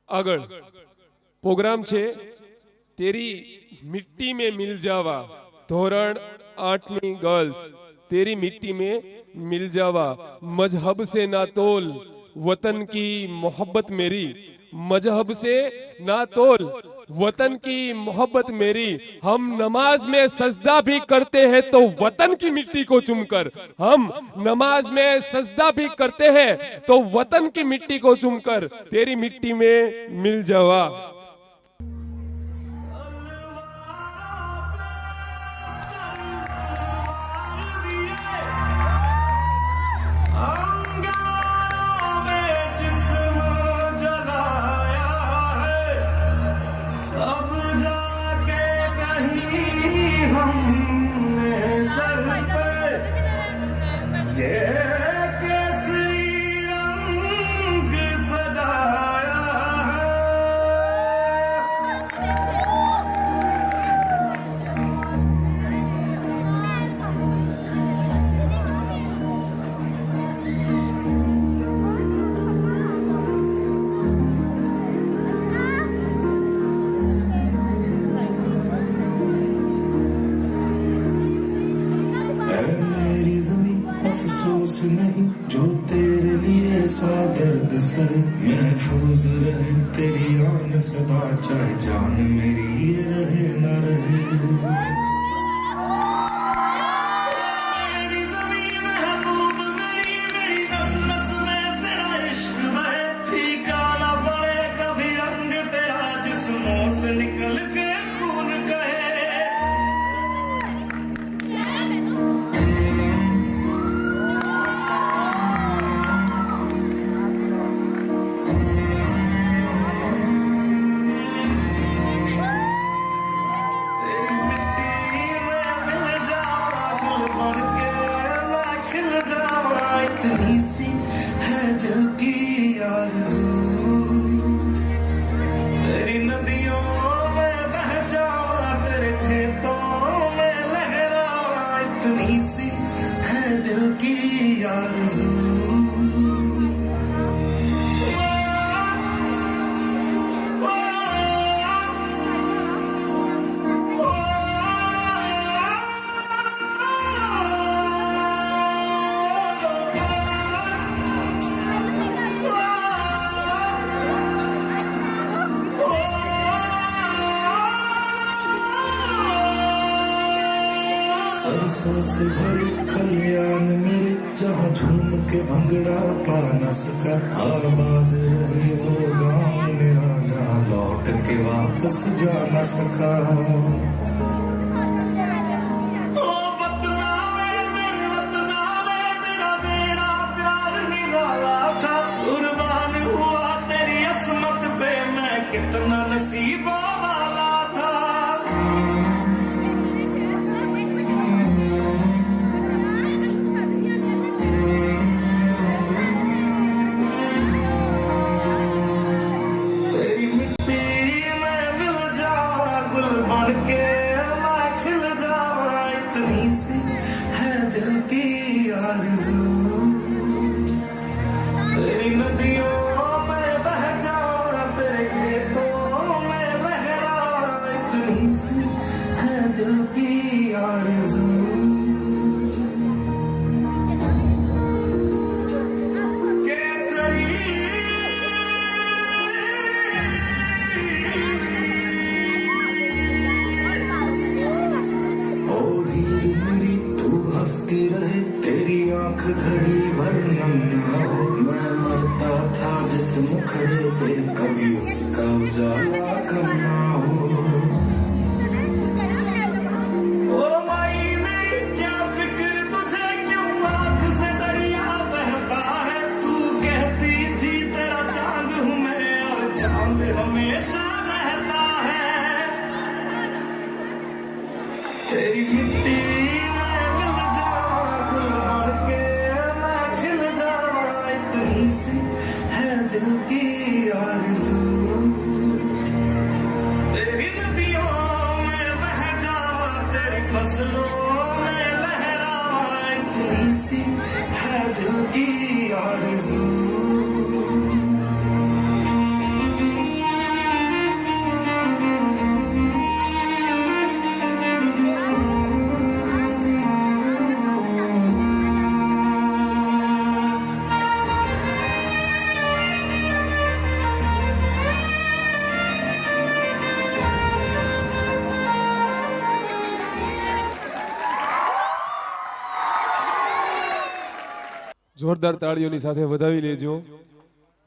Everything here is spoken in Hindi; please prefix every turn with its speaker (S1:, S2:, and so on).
S1: આગળ પ્રોગ્રામ છે તેરી મિટ્ટી में मिल जावा ધોરણ 8ની ગર્લ્સ तेरी मिट्टी में मिल जावा मजहब से ना तोल वतन की मोहब्बत मेरी मजहब से ना तोल वतन की मोहब्बत मेरी हम नमाज में सजदा भी करते हैं तो वतन की मिट्टी को चूमकर हम नमाज में सजदा भी करते हैं तो वतन की मिट्टी को चूमकर तेरी मिट्टी में मिल जावा।
S2: नहीं जो तेरे लिए सौ दर्द सहे महफूज रहे तेरी आन सदा चाहे जान मेरी ये रहे न रहे। सरसों से भरे खलियान मेरे जहाँ झूम के भंगड़ा पा न सका आबाद रहे वो गाँव मेरा जहाँ लौट के वापस जा न सका। कितना नसीबा वाला था तेरी मिट्टी में मिल जावा गुल बन के मैं खिल जावा इतनी सी है दिल की आरज़ू तेरी नदियों दिल की आरज़ू केसरी ओ हीर मेरी तू हंसती रहे तेरी आंख घड़ी भर नम ना हो मैं मरता था जिस मुखड़े पे कभी उसका उजाला कम ना हो। हमेशा रहता है तेरी मिट्टी में मिल जावा गुल बन के मैं खिल जावा इतनी सी है दिल की आरज़ू तेरी नदियों में बह जावा तेरी फसलों में लहरावा इतनी सी है दिल की आरज़ू।
S1: જોરદાર તાળીઓની સાથે વધાવી લેજો.